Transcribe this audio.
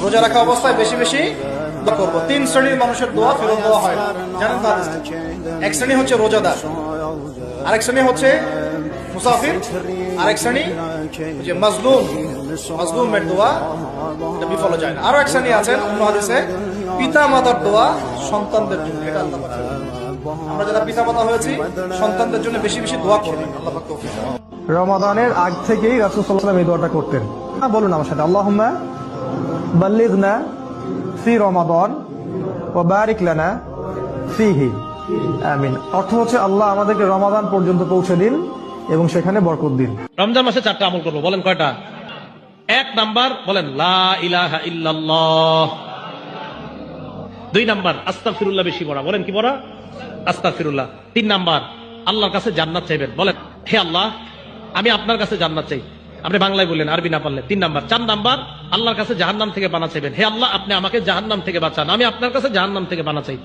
রোজা রাখা অবস্থায় বেশি বেশি দোয়া করবো। 3 শ্রেণীর মানুষের দোয়া ফেরত দেওয়া হয় না, জানেন তো? এক শ্রেণী হচ্ছে রোজাদার, আরেক শ্রেণী হচ্ছে মুসাফির, আরেক শ্রেণী হচ্ছে মাজলুমের দোয়া বিফল যায় না। আরো এক শ্রেণী আছেন অন্য হাদিসে, পিতা মাতার দোয়া সন্তানদের জন্য। এটা আল্লাহ পাক, আমরা যারা পিতা মাতা হয়েছি সন্তানদের জন্য বেশি বেশি দোয়া করবেন। আল্লাহ পাক তৌফিক দান। রমাদানের আগ থেকেই রাসূল সাল্লাল্লাহু আলাইহি ওয়াসাল্লাম এই দোয়াটা করতেন। বলুন আমার সাথে, আল্লাহুম্মা বাল্লিগনা ফি রমাদান ওয়া বারিক লানা ফিহি, আমিন। অর্থ হচ্ছে, আল্লাহ আমাদেরকে রমাদান পর্যন্ত পৌঁছে দিন এবং সেখানে বরকত দিন। রমজান মাসে 4টা আমল করবো, বলেন কয়টা? 1 নাম্বার বলেন লা ইলাহা ইল্লাল্লাহ। 2 নাম্বার আস্তাগফিরুল্লাহ বেশি পড়া, বলেন কি পড়া? আস্তাগফিরুল্লাহ। 3 নাম্বার আল্লাহর কাছে জান্নাত চাইবেন, বলেন হে আল্লাহ আমি আপনার কাছে জান্নাত চাই। আপনি বাংলায় বললেন, আরবি না পারলে। 3 নাম্বার। 4 নাম্বার আল্লাহর কাছে জাহান্নাম থেকে বাঁচা চাইবেন, হে আল্লাহ আপনি আমাকে জাহান্নাম থেকে বাঁচান, আমি আপনার কাছে জাহান্নাম থেকে বাঁচা চাই।